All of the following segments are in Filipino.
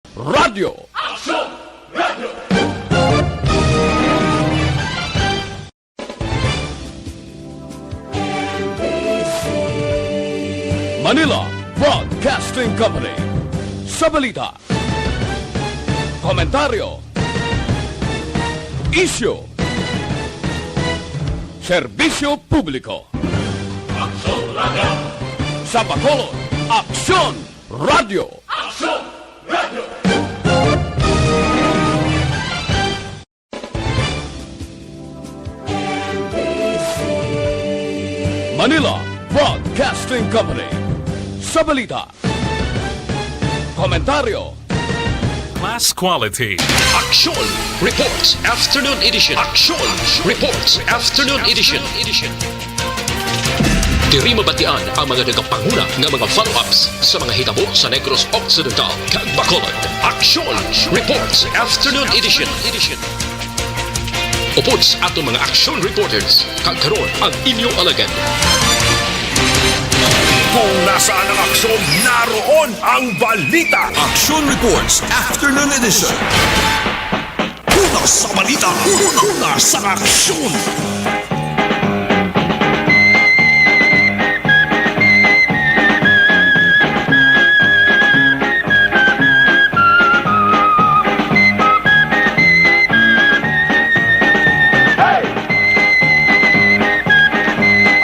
Radio. Aksyon! Radio! Manila Broadcasting Company. Sa balita, komentaryo, isyu, serbisyo publiko. Aksyon! Radio! Sa Bacolod, Aksyon Radio. Aksyon! Radio! Manila Broadcasting Company. Sa balita, komentaryo, Mass quality. Aksyon Reports Afternoon Edition. Aksyon Reports Afternoon Edition. Diri mabatian ang mga nagapanguna nga mga follow-ups sa mga hitabo sa Negros Occidental kag Bacolod. Aksyon Reports Afternoon Edition. Upods ato mga action reporters kag karon ang inyong alagad. Kung nasaan ang aksyon, naroon ang balita. Action Reports Afternoon Edition. Una sa balita, una sa aksyon.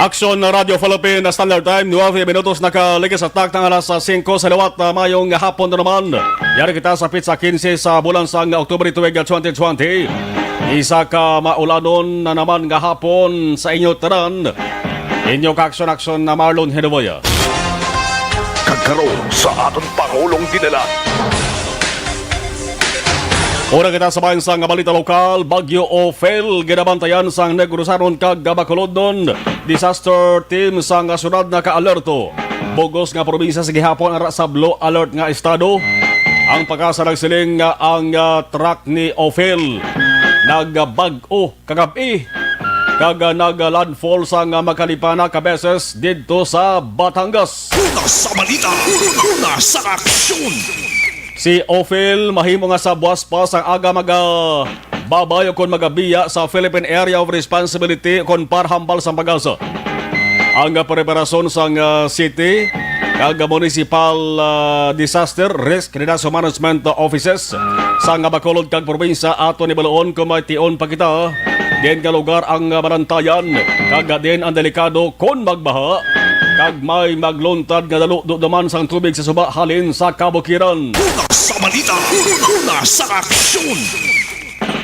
Aksyon na Radio Philippine Standard Time, 9 minutos nakaligas at ng alas 5 sa lawat mayong hapon na naman. Yari kita sa pizza 15 sa bulan sang Oktubre 2020. Isa ka maulanon na naman nga hapon sa inyo tanan. Inyo ka-aksyon na Marlon Genovea. Kagkaroon sa aton Pangulong dinala. Una kita sa bayan sang balita lokal, Bagyo Ophel, ginabantayan sang Negros kag Bacolod nun. Disaster team sang sunod na ka-alerto. Bugos nga probinsya sa gihapon ang sa blue alert nga estado. Ang pagkasa nagsiling nga ang truck ni Ophel nagbag-o kagabi. Kag nag-landfall sang Makalipana kabeses didto sa Batangas. Una sa balita, una sa aksyon. Si Ophel mahimo nga sa buwas pa sang aga babayo kon magabiya sa Philippine Area of Responsibility kon parhambal sa pag-asa. Ang preparasyon sang city kag municipal disaster risk disaster management offices sa Bacolod kag probinsya ato ni Balaon kumatiun pa kita din nga lugar ang banantayan kag din ang delikado kon magbaha kag may magluntad nga daman sang tubig sa suba halin sa kabukiran. Una sa balita, una sa aksyon.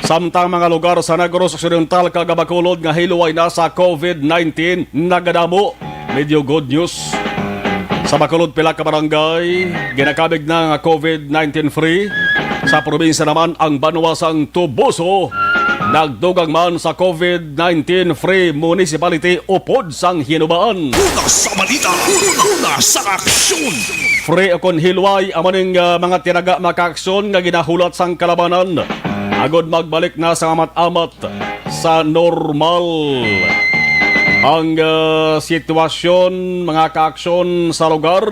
Samtang mga lugar sa Negros Occidental kag Bacolod nga hiluway na sa COVID-19 nagadamo. Medyo good news. Sa Bacolod pila ka barangay ginakabig na nga COVID-19 free. Sa probinsya naman ang Banuasang Tubuso nagdugang man sa COVID-19 free municipality upod sang hinubaan. Una sa balita, una sa aksyon. Free akon hilway amaning mga tinaga makaaksyon nga ginahulat sang kalabanan. Agod magbalik na sa amat-amat sa normal. Ang sitwasyon mga kaaksyon sa lugar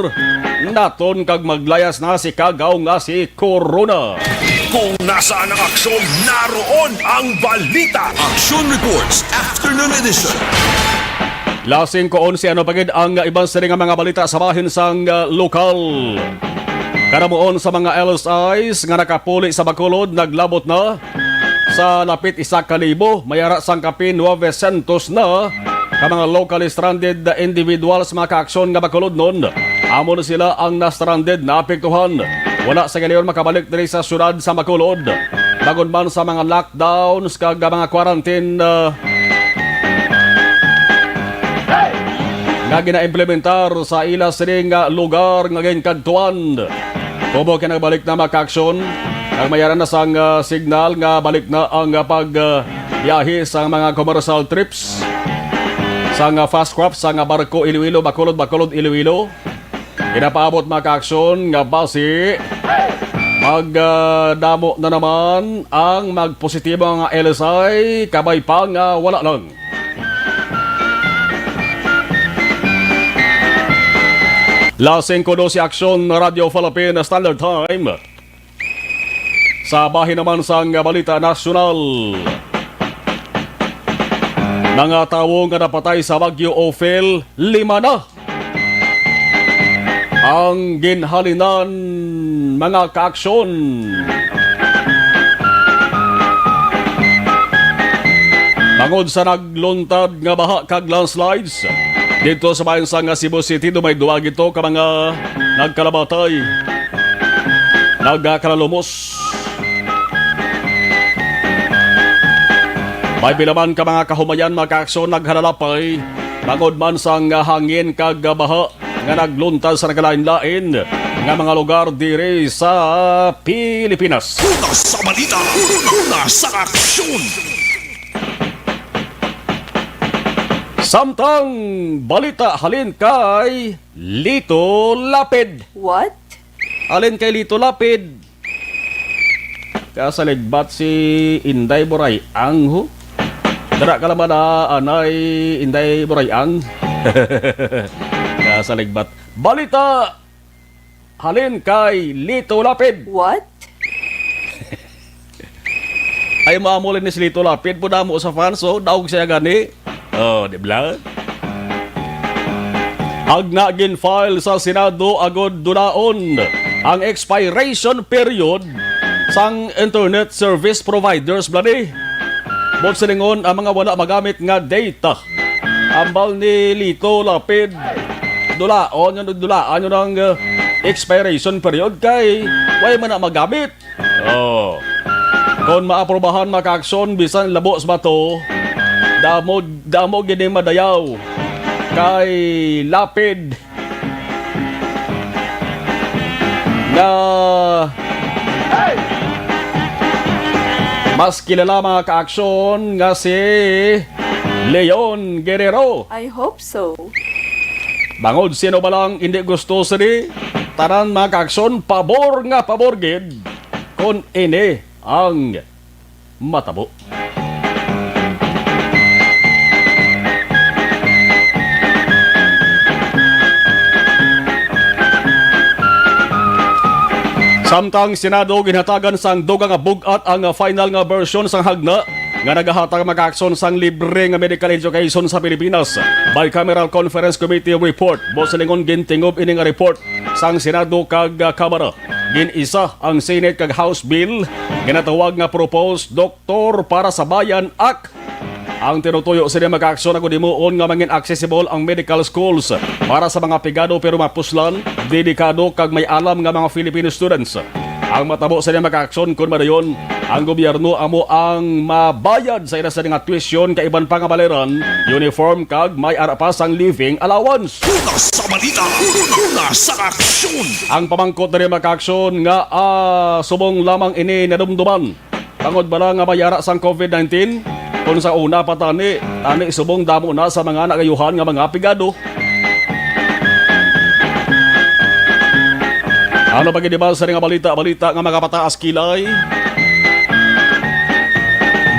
naton kag maglayas na si kagaw nga si Corona. Kung nasaan ang aksyon, naroon ang balita. Action Reports Afternoon Edition. Lasing ko 11 pagid ang ibang sari nga mga balita sa bahin sang lokal. Karamuon sa mga LSIs nga nakapuli sa Bacolod naglabot na sa lapit 1,000 mayara sang kapin 900 na ka mga locally stranded individuals mga kaaksyon nga Bacolod nun. Amon sila ang na-stranded na apektuhan. Wala sa galiyon makabalik diri sa syudad sa Bacolod. Bagon man sa mga lockdowns kag mga quarantine nga gina-implementar sa ila sining lugar nga ginkadtuan. Kubo kinabalik na makaaksyon ang mayaran na sang signal nga balik na ang pagbiyahe sa mga commercial trips sang fast craft sang barko Iloilo Bacolod Iloilo. Ginapaabot makaaksyon nga base magdamo na naman ang magpositibo nga LSI kabay pa nga wala lang. Lasing ko do si Aksyon Radio Philippine Standard Time. Sa bahin naman sang balita nasyonal, mga tawo nga napatay sa Bagyo Ophel, 5 na. Ang ginhalinan mga kaaksyon. Bangod sa nagluntad nga baha kag landslides dito sa bayan sa Cebu City, dumay duwag ito ka mga nagkalabatay, nagkalalumos. May pilaman ka mga kahumayan mga kaaksyon naghalalapay bangod man sang hangin kag baha nga nagluntad sa nagalain-lain nga mga lugar dire sa Pilipinas. Una sa balita, una sa aksyon. Samtang balita halin kay Lito Lapid. What? Halin kay Lito Lapid. Kasaligbat si Inday Burayang ho. Dara ka naman na anay Inday Burayang. Kasaligbat. Balita halin kay Lito Lapid. What? Ay maamulin ni si Lito Lapid po na mo sa fans, so daog siya gani. Oh, di ba? Agna gin-file sa Senado agod dunaon ang expiration period sang internet service providers blani. Bot silingon ang mga wala magamit nga data. Ambal ni Lito Lapid dulaan yun ang expiration period kay way man na magamit. Oh. Kung maaprobahan maka-aksyon bisan labos ba to, damo gini madayaw kay Lapid na mas kilala mga kaaksyon nga si Leon Guerrero. I hope so. Bangod sino ba lang hindi gusto sini tanan mga kaaksyon pabor gid kon ini ang matabo. Samtang Senado ginhatagan sang dugang nga bugat ang final nga version sang hagna nga nagahatag maka-aksyon sang libre nga medical education sa Pilipinas. Bicameral Conference Committee report bosalingon gintingob ini nga report sang Senado kag Kamara. Gin-isa ang Senate kag House bill ginatawag nga proposed Doktor para sa Bayan Act. Ang tinutuyo sa mga maka-aksyon ako dimuon nga mangin accessible ang medical schools para sa mga pigado pero mapuslan, dedikado kag may alam nga mga Filipino students. Ang matabo sa mga maka-aksyon kun madayon, ang gobyerno amo ang mabayad sa ila sa nga tuition kaiban pa nga baleran, uniform kag may arapas ang living allowance. Una sa balita, una sa aksyon. Ang pamangkot na rin maka-aksyon nga subong lamang ini nadumduman. Pangod bala nga mayara sang COVID-19, kung sa una pa tani subong damo na sa mga nagayuhan nga mga pigado. Ano pa giniba sa nga balita nga mga pataas kilay?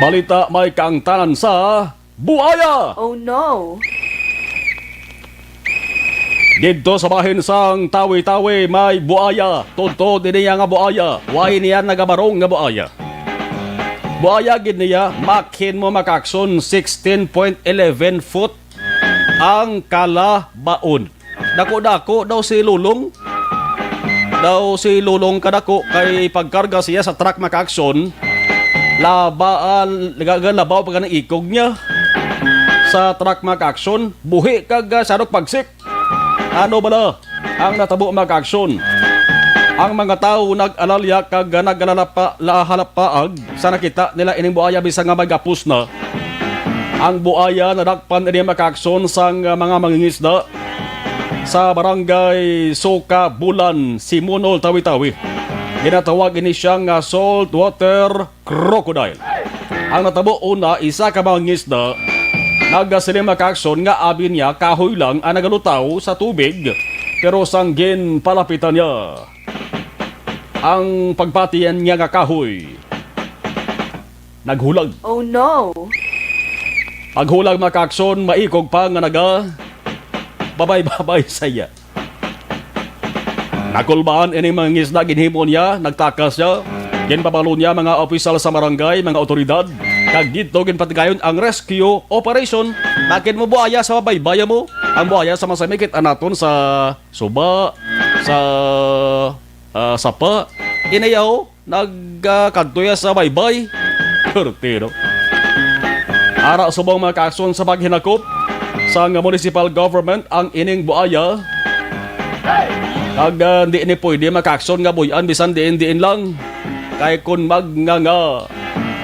Balita may kaangtanan sa buaya. Oh no. Dito sa bahin sang Tawi-Tawi may buaya. Tunto din niya nga buaya. Wahin niya nagabarong nga buaya. Buaya gid niya, makin mo makaakson 16.11 foot ang kalabaon. Dako-dako daw si Lulong. Daw si Lulong kadako kay pagkarga siya sa truck makaakson. Labaw pa ng ikog niya sa truck makaakson. Buhi kag sarok pagsik. Ano ba ang natabo makaakson? Ang mga tao nag-alalya kag naghalalapaag sa nakita nila ining buaya bisang nga magapos na. Ang buaya nadakpan ini makaakson sang mga mangingisda sa barangay Soka Bulan, Simunol, Tawi-Tawi. Ginatawag ini siyang saltwater crocodile. Ang natabo una, isa ka mangingisda nagasiling makaakson nga abi niya kahoy lang ang nagalutaw sa tubig pero sanggin palapitan niya ang pagpatiyan niya nga kahoy. Naghulag. Oh no. Paghulag makaakson, maikog pa nga naga babay-babay saya. Nakulbaan ini mga ngisda ginhimo niya, nagtakas siya. Ginpabalo niya mga opisyal sa barangay, mga otoridad. Kag dito ginpatigayon ang rescue operation. Bakit mo buaya sa baybaya mo? Ang buaya sa masamikit anaton sa suba, sa sapa. Inayaw, nagkantuya sa baybay. Kurtino. Ara subong mga kaaksyon sa paghinakop sa municipal government ang ining buaya. Kag di ni pwede makaaksyon nga buyan bisan diin lang. Kay kun magnganga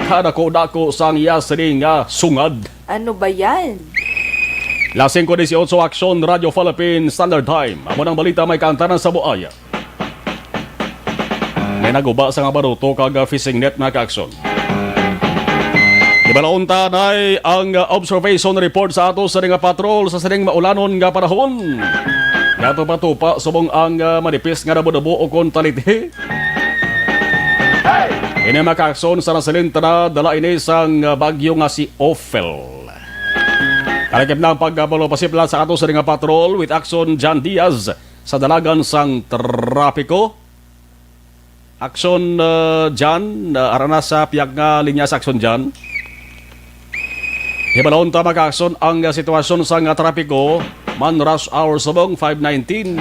kadako-dako sang yasring nga sungad. Ano ba yan? Lasing ko 18 Aksyon Radio Philippines Standard Time. Amo nang balita may kantanan sa buaya. May naguba sa nga baruto kag fishing net na kaaksyon. Ibalaunta na ang observation report sa ato sa nga patrol sa sining maulanon nga panahon. Nga tupa subong ang manipis nga dabo-dabo o kon taliti. Ini makakson sa nasalinta na dala ini sang bagyo nga si Ophel. Kalakip na ang pagbalo pasipla sa ato sa nga patrol with Aksyon John Diaz sa dalagan sang trapiko. Aksyon John, arana sa piyag nga linya sa Aksyon John. Hibalon ta mag-aksyon ang sitwasyon sa nga trapiko, man rush hour subong 5:19.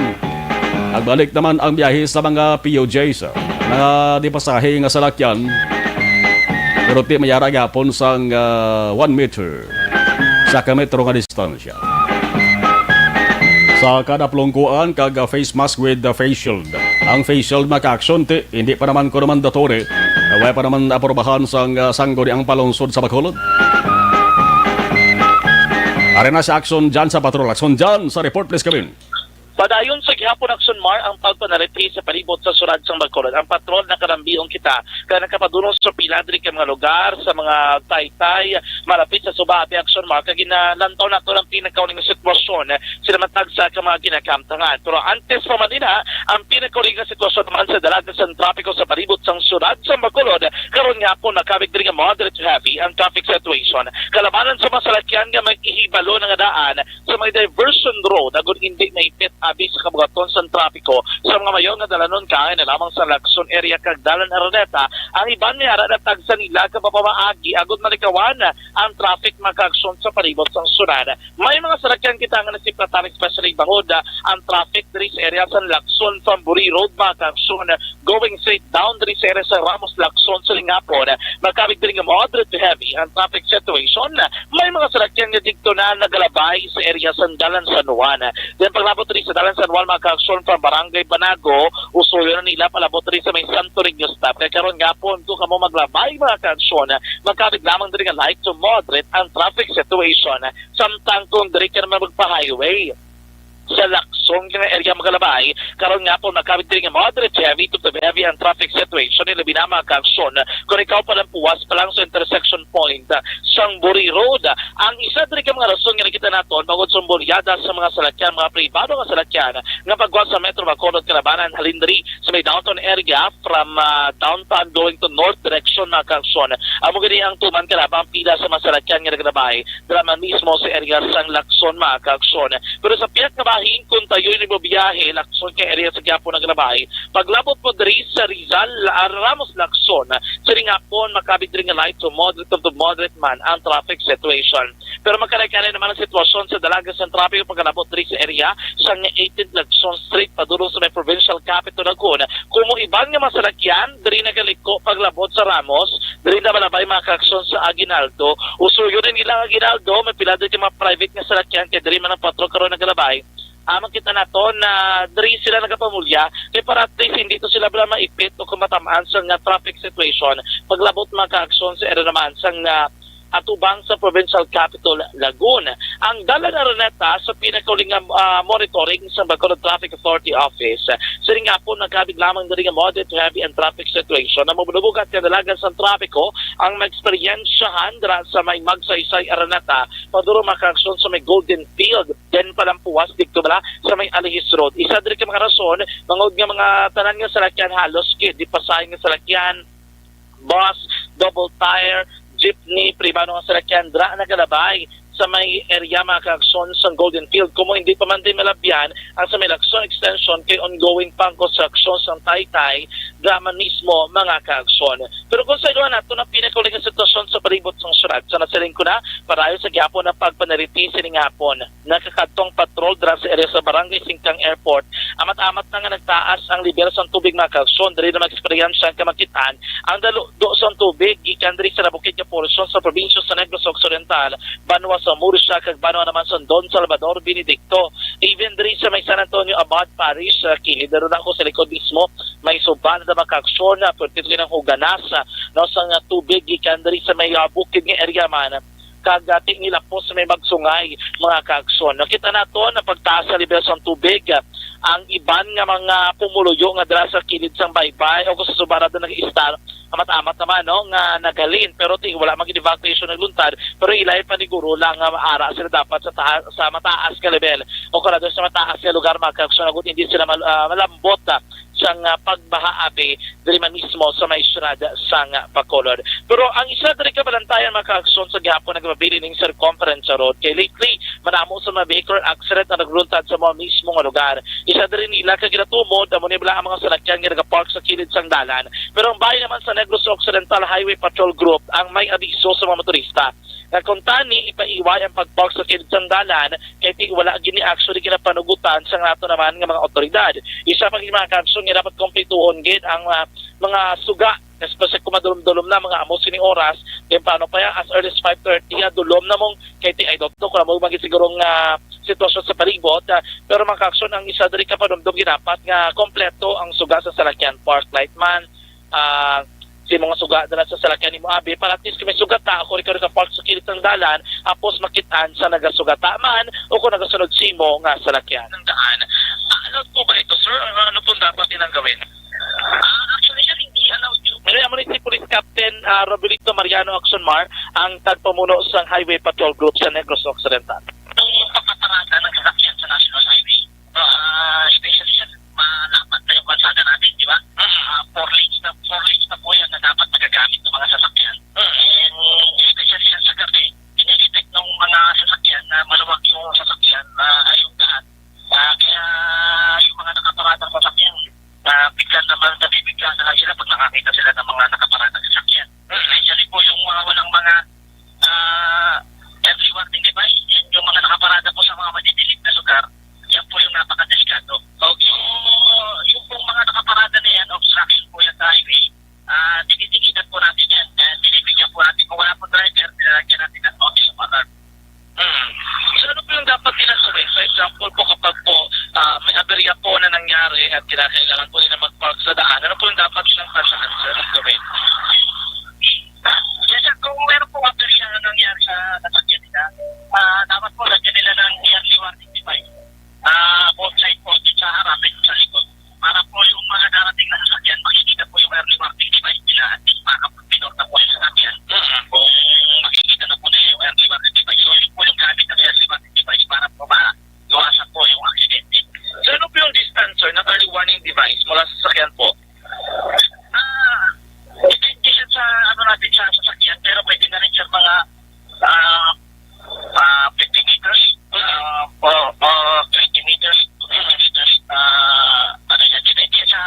Nagbalik naman ang biyahe sa mga POJs na di pasahe nga salakyan. Pero di mayara gapon sang 1 meter sa kametro nga distansya. Sa kada plongkuan kag face mask with the face shield. Ang face shield maka-aksyon ti hindi pa naman ko naman datore. Wala pa naman aprobahan sang sanggol ang palungsod sa Bacolod. Arena sa Aksyon dyan sa patrol. Aksyon dyan sa report, please come in. Padayon sa gihapon Aksyon Mar ang pagpanarete sa palibot sa surad sang Bacolod. Ang patrol na karambiong kita kaya nakapadunong sa piladri ka mga lugar sa mga taytay malapit sa subabi Aksyon Mar kaya ginalantaw na ito ng pinakauling sitwasyon sila matag sa mga ginakamtangan. Pero antes pa man nila ang pinakauling sitwasyon naman sa dalaga sa trapiko sa palibot sang surad sang Bacolod karon nga po nakabig diri nga moderate to heavy ang traffic situation. Kalabanan sa masalakyan nga mag-ihibalo nga daan sa mga diversion road agud hindi maipit abis sa kabugaton sa trapiko sa mga mayon nga dalanon kaay na lamang sa Lacson area kag Dalan Araneta ang iban ni ara na tagsa nila ka papamaagi agud malikawan ang traffic magkaaksyon sa palibot sang sunad. May mga salakyan kita nga nasipatan especially bangod ang traffic diri sa area sa Lacson from Buri Road magkaaksyon going straight down diri sa area sa Ramos Lacson sa Lingapon magkabig diri nga moderate to heavy ang traffic situation. May mga salakyan nga dito na nagalabay sa area sa Dalan San Juan. Then paglabot diri sa Dalan San Juan magkaaksyon from Barangay Banago usuyo na nila palabot rin sa may Santo Niño stop kaya karon gapon kung kamo maglabay mga kaaksyon magkabig lamang diri nga light to moderate ang traffic situation samtang kung diri ka naman magpa-highway sa Lacson nga area magalabay karon nga po nakabit diri nga moderate heavy to heavy ang traffic situation labi na mga kaaksyon kung ikaw pa lang puwas pa lang sa intersection point sang Buri Road ang isa diri ka mga rason nga nakita naton bagod sa bolyada sa mga salakyan mga pribado nga salakyan nga pagwas sa Metro Bacolod Calabanan halin diri sa may downtown area from downtown going to north direction mga kaaksyon amo gani ang tuman kalabang pila sa mga salakyan nga nagalabay dira man mismo sa area sang Lacson mga kaaksyon pero sa piyak na bahin kung tayo ni biyahe Lacson kay area sa Quiapo naglabay paglabot po diri sa Rizal Ramos Lacson sa ringapon makabig diri nga light to moderate man ang traffic situation pero magkalay-kalay naman ang sitwasyon sa dalaga sa trapiko paglabot diri sa area sa 18th Lacson Street padulong sa may provincial capital Laguna kung iban nga masalakyan diri nagaliko paglabot sa Ramos diri na balabay mga kaaksyon sa Aguinaldo usuyo rin nila Aguinaldo may pila diri mga private nga salakyan kay diri man ang patrol karon nagalabay makita nato na diri sila nagapamulya kay para at least hindi to sila bala maipit o kumatamaan sa nga traffic situation paglabot mga kaaksyon sa area naman sa atubang sa provincial capital Laguna. Ang Dalan Araneta sa pinakauling monitoring sa Bacolod Traffic Authority Office. Sa nga po nagkabig lamang diri nga moderate to heavy and traffic situation na mabulubugat nga dalagan sa trapiko ang maeksperyensyahan dira sa may Magsaysay Araneta paduro makaaksyon sa may Golden Field then palampuwas dito bala sa may Alihis Road. Isa diri ka mga rason mangod nga mga tanan nga salakyan halos kid di pasahay nga salakyan bus, double tire, jeepney, pribado nga salakyan dra nagalabay sa may area mga kaaksyon sa Golden Field. Kung hindi pa man din malabyan ang sa may Lacson Extension kay ongoing pang construction sa Taytay gaman mismo mga kaaksyon. Pero kung sa iluhan nato na pinakauling sitwasyon sa palibot ng syudad, sa nasiling ko na parayo sa gihapon ng pagpanariti sining hapon nakakadtong patrol dra sa area sa Barangay Singkang Airport. Amat-amat na nga nagtaas ang level sa tubig mga kaaksyon, diri na mag-experience ang kamakitaan ang do sa tubig gikan diri sa nabukid nga portion sa probinsya sa Negros Occidental, Banwa sa Murcia kag Banwa naman sa Don Salvador Benedicto. Even diri sa may San Antonio Abad Parish, kilid na rin ako sa likod mismo, may suban na makaaksyon na pertituloy ng huganas no, sa nga tubig gikan diri sa may bukid nga area man kagating nila po sa may magsungay mga kaaksyon. Nakita nato na pagtaas sa level sa tubig ang iban nga mga pumuluyo nga dira sa kilid sang baybay o kung sa subarado nag-istar amat-amat naman no nga nagalin pero wala mag-evacuation nagluntad pero ilay paniguro lang nga maara sila dapat sa mataas ka level o kung sa mataas ka lugar mga kaaksyon hindi sila malambot sang pagbaha abi diri man mismo sa may syudad sang Bacolod. Pero ang isa diri ka balantayan mga kaaksyon sa gihapon nagbabili ning circumference road kay lately manamo sa mga vehicular accident na nagluntad sa mga mismo nga lugar. Isa diri nila kay ginatumod amo ni ang mga salakyan nga nagapark sa kilid sang dalan. Pero ang bahay naman sa Negros Occidental Highway Patrol Group ang may abiso sa mga motorista na kung tani ipaiway ang pagpark sa kilid sang dalan kay wala gini actually ginapanugutan sa nato naman nga mga otoridad. Isa pag mga kaaksyon nga dapat kompletuhon gid ang mga suga especially kung madulom-dulom na mga amo sining oras then paano pa yan as early as 5:30 dulom na mong kay ti ay doktor kung mo maging sigurong sitwasyon sa palibot pero mga kaaksyon ang isa diri ka padumdum ginapat nga kompleto ang suga sa salakyan park light man si mga suga dala sa salakyan ni mo abi para at least kung may sugata ako ikaw ka park sa kilid ng dalan apos makitaan sa nagasugata man o kung nagasunod simo nga salakyan ng daan. Ano po ba ito sir? Ano po dapat nilang gawin? Actually sir hindi allowed you. Ngayon mo si Police Captain Roberto Mariano Aksyon ang tagpamuno sa Highway Patrol Group sa Negros Occidental. Ang papatarada ng sasakyan sa National Highway especially sa malapat na yung kalsada natin, di ba? 4 lanes na po yan na dapat magagamit ng mga sasakyan. And especially sa gabi, in-expect ng mga sasakyan na maluwag yung sasakyan ay yung daan. Kaya yung mga nakaparadang sasakyan, bigla naman nabibigla na lang sila pag nakakita sila ng mga nakaparadang sasakyan. Especially po yung walang mga early warning device and yung mga nakaparada po sa mga madidilig na lugar, yan po yung napaka-delikado. So, yung pong mga nakaparada na yan, obstruction po yan sa highway, tinitingitan po natin yan. Tinibigyan po natin. Kung wala po driver, nilagyan natin ang notice of alert. So, ano po yung dapat ginagawin? For example po, kapag po may aberya po na nangyari at kinakailangan po nila mag-park sa daan, ano po yung dapat silang pasahan sa gawin? Yes, sir. Kung meron po aberya na nangyari sa nasakyan nila, dapat po lagyan nila ng early warning device. Both side po sa harap at sa likod. Para po yung mga darating na sasakyan, makikita po yung early warning device nila at makapagpinor na po yung sasakyan. Kung makikita na po nila yung early warning device, so yun po yung gamit ng early warning device para po maiwasan po yung aksidente. So ano po yung distancer ng early warning device mula sa sasakyan po? Depende siya sa natin sa sasakyan, pero pwede na rin siya mga 50 meters, 20 meters, 20 meters, ano siya, depende sa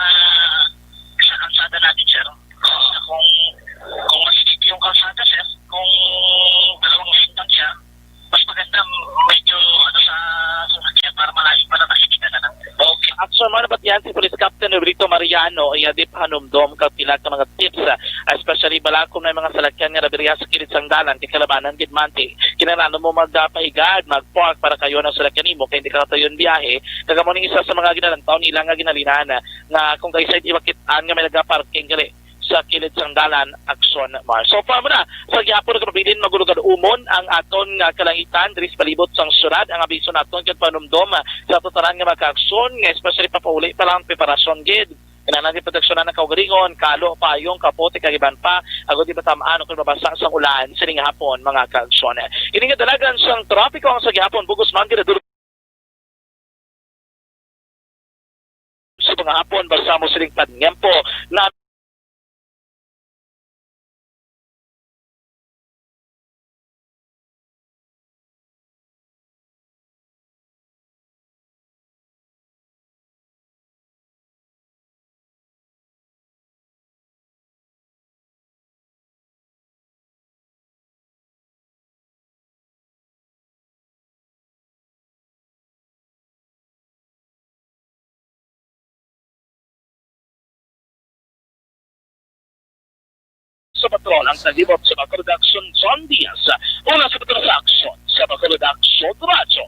kalsada natin, sir. Kung masikip yung kalsada, sir, kung dalawang lane lang siya, mas maganda medyo sa sasakyan para malayo para nakikita na lang. Okay. Aksyon man ba't yan si Police Captain Roberto Mariano ay adip hanumdom kapila ka mga tips especially balakom na mga salakyan nga nabiriya sa kilid sang dalan kay kalabanan gid manti kinahanglan mo magpahigad magpark para kayo na salakyan nimo kay hindi ka tayon biyahe kaga mo ning isa sa mga ginalantaw nila nga ginalinahan nga kung kay side iwakitaan nga may nagaparking gali sa kilid sang dalan Aksyon Mar. So pa mo na sa gihapon nagpabilin magulugad umon ang aton nga kalangitan diri sa palibot sang syudad ang abiso naton ket panumdom sa tutaran nga magka-aksyon nga especially papauli pa lang preparasyon gid kinahanglan di proteksyonan ng kaugalingon kalo payong kapote kagiban pa agud di batamaan kung mabasa sang ulan sining hapon mga ka-aksyon. Ini nga dalagan sang trapiko ang sa gihapon bugos man gid sa mga hapon basta mo siling padngempo na patrol ang nalibot sa Bacolod Aksyon John Diaz. Una sa patrol sa Aksyon sa Bacolod Aksyon Radyo.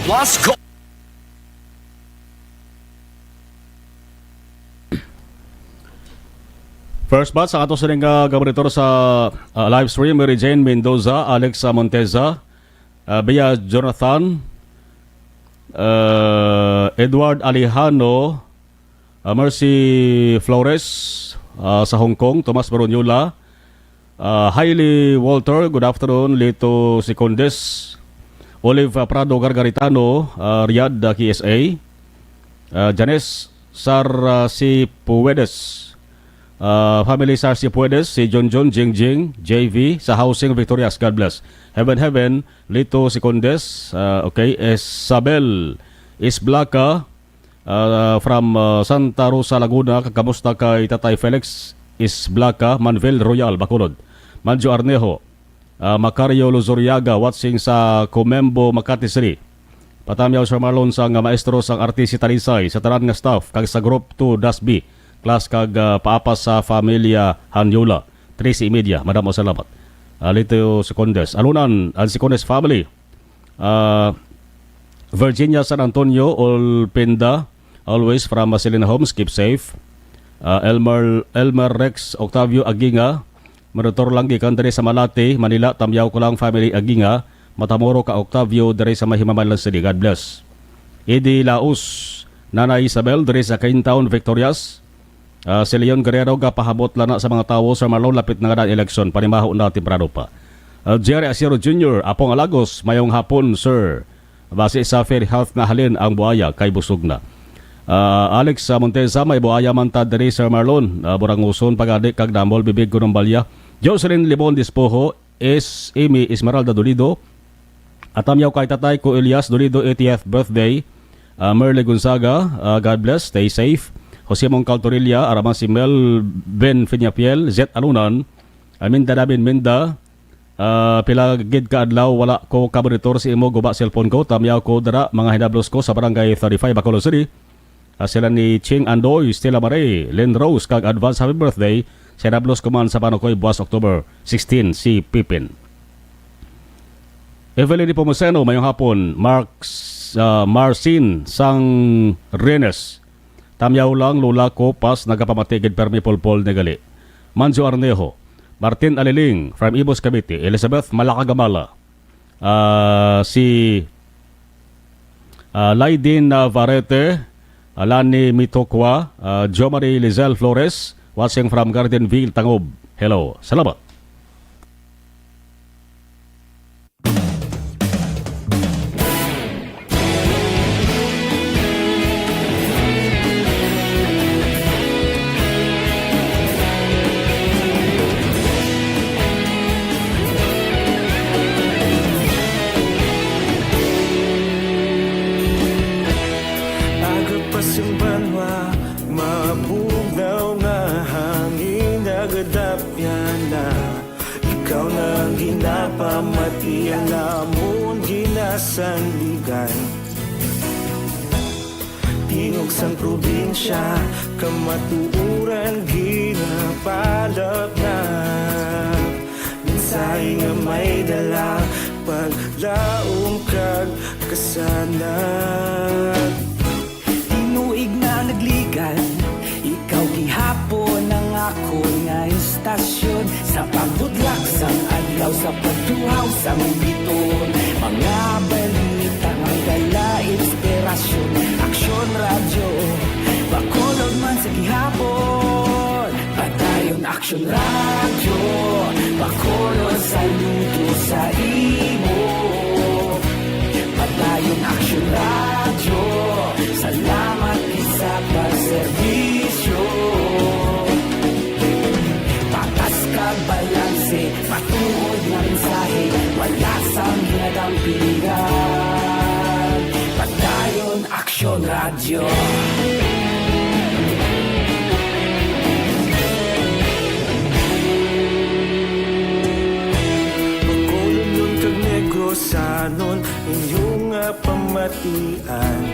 Plus Go. First batch sa ato sa ning gabaritor sa live stream, Mary Jane Mendoza, Alex Monteza, Bea Jonathan, Edward Alejano, Mercy Flores sa Hong Kong, Tomas Baronyula, Hailey Walter, good afternoon, Lito Sicondes, Olive Prado Gargaritano, Riyadh KSA, Janes Sarsipuedes, Family Sarsipuedes, si John Jingjing, JV, sa Housing Victorias, God bless. Heaven, Lito Sicondes, okay, Isabel Isblaca, from Santa Rosa, Laguna, kamusta kay Tatay Felix Isblaca, Manvel Royal, Bacolod. Manjo Arnejo, Macario Luzuriaga, watching sa Comembo, Makati City. Patamyaw Sir Marlon sang maestro sang RTC Talisay, sa tanan nga staff, kag sa Group 2 DASB, class kag paapas sa Familia Hanyula, 3:30. Madam o salamat. Lito Secondes. Alunan, ang Secondes family. Virginia San Antonio, Olpinda, always from Masilina Homes, keep safe. Elmer Rex Octavio Aginga, Monitor lang gikan diri sa Malate, Manila, tamyaw ko lang family Aginga, Matamoro ka Octavio diri sa Mahimaman City, God bless. Edi Laos, Nana Isabel diri sa Caintown, Victorias. Si Leon Guerrero gapahabot lana sa mga tawo sa Marlon, lapit na nga na eleksyon, panimaho na temprano pa. Jerry Asiero Jr., Apong Alagos, mayong hapon sir. Base sa Fair Health na halin ang buaya kay busog na. Alex Monteza, may buaya man ta diri Sir Marlon, Buranguson pagadi kag damol bibig ko ng balya. Jocelyn Limon Dispoho, Amy Esmeralda Dolido, atamyaw kay tatay ko Elias Dolido 80th birthday. Merle Gonzaga, God bless, stay safe. Jose Mongcal Torilla, araman si Mel Ben Finyapiel, Z Alunan, Minda Dabin Minda, pilagid ka adlaw wala ko kabaritor si imo guba cellphone ko, tamyaw ko dara mga hinablos ko sa barangay 35 Bacolod City. Sila ni Ching Andoy, Stella Marie, Len Rose, kag advance happy birthday. Sa hinablos ko man sa Panokoy buwas October 16, si Pipin. Evelyn Pomoseno, mayong hapon. Marcin Sang Renes, tamyaw lang lula ko pas nagapamatigid permi polpol negali. Manjo Arnejo, Martin Aliling from Ibos Cavite, Elizabeth Malakagamala, si Laidin Varete, Alani Mitokwa, Jo Marie Lizel Flores, watching from Gardenville, Tangob. Hello, salamat. Pamatian namon ginasandigan, tingog sang probinsya, kamatuuran ginapalap na. Minsay nga may dala, paglaong kag kasanat. Tinuig na nagligan, ikaw gihapon ang ako nga istasyon. Sa pagbudlak sang adlaw, sa pagduhaw sang biton, mga balita ang dala inspirasyon. Aksyon radyo, Bacolod man sa gihapon. Padayon Aksyon radyo, Bacolod saludo sa imo. Padayon Aksyon radyo, salamat isa pagserbisyo. Balanse, patuod na mensahe, wala sang ginadampingan. Padayon Aksyon radyo. Bacolod nun kag Negrosanon, inyong pamatian.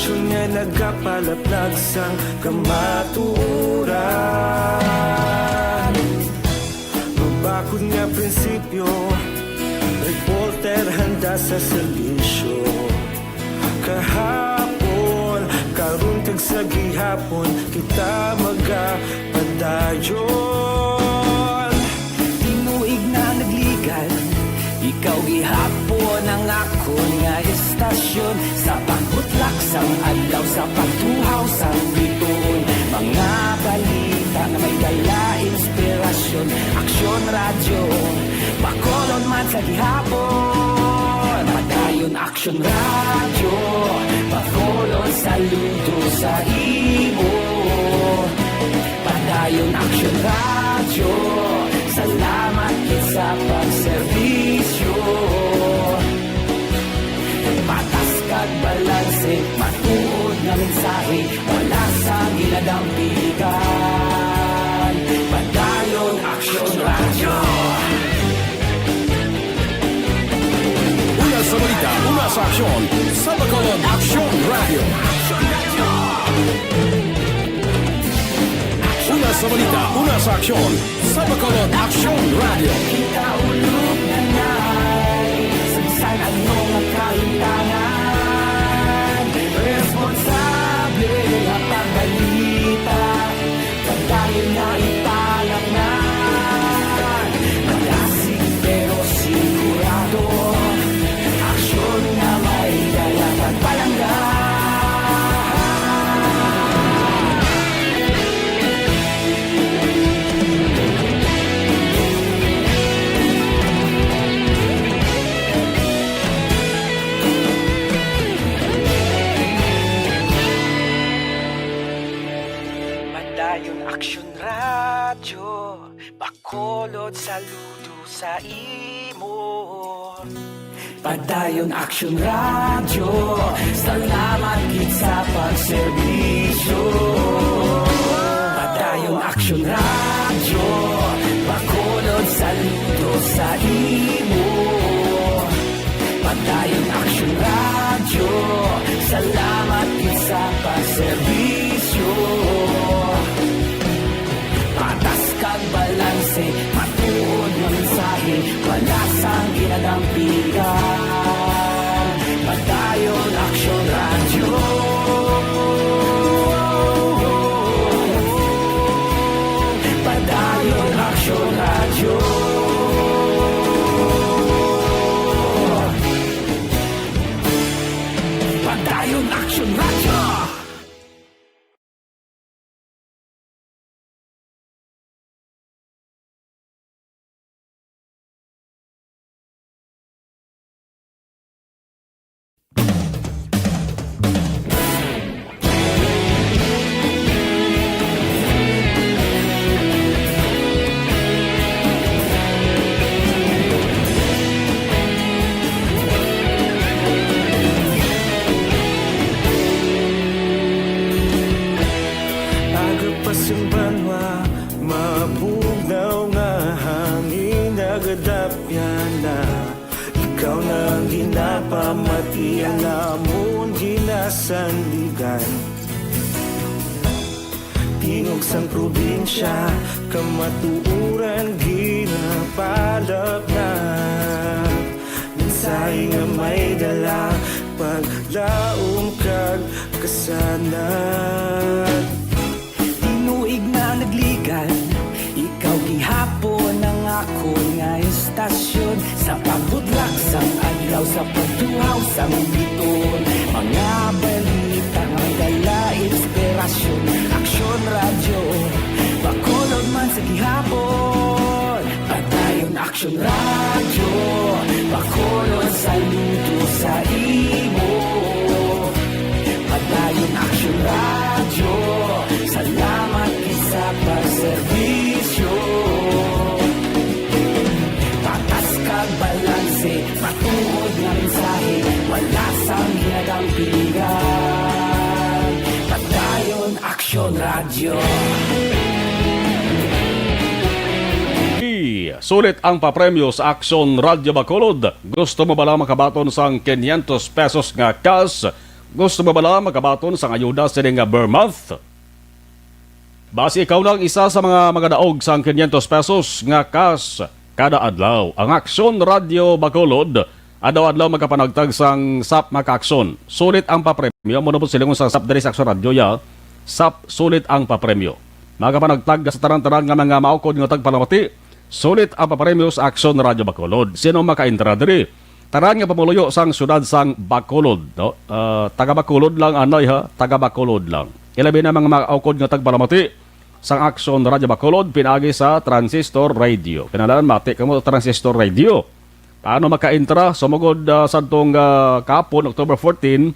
Aksyon nga nagkapalaplag sang kamaturan. Mabakod nga prinsipyo, reporter handa sa serbisyo. Kahapon, karun kag sa gihapon, kita magapadayon. Tinuig na nagligan, ikaw gihapon ang ako nga estasyon. Sa pagbutlak sang adlaw, sa pagtuhaw sang bituon, mga balita na may dala inspirasyon. Aksyon radyo, Bacolod man sa gihapon. Padayon Aksyon radyo, Bacolod saludo sa imo. Padayon Aksyon radyo, salamat kit sa pagserbisyo. Patas kag balanse, matuod nga mensahe, wala sa ginadampigan. Padayon Aksyon radyo. Una sa balita, una sa aksyon, sa Bacolod Aksyon Radio. Una sa balita, una sa aksyon, sa Bacolod Aksyon Radio. Kita ulog na na'y sagsan anong kahintangan. Responsable nga pagbalita, pagdayon na ipalang na. Malasig pero sigurado, aksyon na may dalang pagpalangga. Padayon Aksyon radyo, Bacolod saludo sa imo. Padayon Aksyon radyo, salamat kit sa pagserbisyo. Padayon Aksyon radyo, Bacolod saludo sa imo. Padayon Aksyon radyo, salamat kit sa pagserbisyo. Patas kag balanse, matuod nga mensahe, wala sang ginadampigan. Padayon Aksyon radyo. Padayon Aksyon radyo. Padayon Aksyon radyo. Agapasumbanwa, mabugnaw nga hangin nagadapyan na. Ikaw nang ginapamatian namon ginasandigan. Tingog sang probinsya, kamatuuran ginapalap na. Mensahe nga may dala, paglaom kag kasanat. Tinuig na nagligan, ikaw gihapon ang ako nga estasyon. Sa pagbutlak sang adlaw, sa pagtuhaw sang biton, mga balita nga may dala inspirasyon. Aksyon radyo, Bacolod man sa gihapon. Padayon Aksyon radyo, Bacolod saludo sa imo. Padayon Aksyon radyo, salamat kit sa pagserbisyo. Patas kag balanse, matuod nga mensahe, wala sang ginadampigan. Padayon Aksyon radyo. Sulit ang papremyo sa Aksyon Radio Bacolod. Gusto mo ba lang makabaton sang 500 pesos nga cash? Gusto mo bala magabaton sa ayuda sa nga per month? Basi ikaw lang isa sa mga daog sang 500 pesos nga cash kada adlaw. Ang Aksyon Radio Bacolod, adlaw magapanagtag sang SAP Maka-Aksyon. Sulit ang papremyo. Muna po silingon sa SAP dari sa Aksyon Radio ya. SAP sulit ang papremyo. Magapanagtag sa taran-taran nga mga maukod nga tagpalamati. Sulit ang papremyo sa Aksyon Radio Bacolod. Sino maka-intra diri? Taran nga pamuluyo sang syudad sang Bacolod. No? Taga Bacolod lang anay ha. Taga Bacolod lang. Ilabi na mga maukod nga tagpalamati sang Aksyon Radio Bacolod pinagi sa Transistor Radio. Kinalaan mati kamo Transistor Radio. Paano maka-intra? Sumugod sa itong kapon, October 14,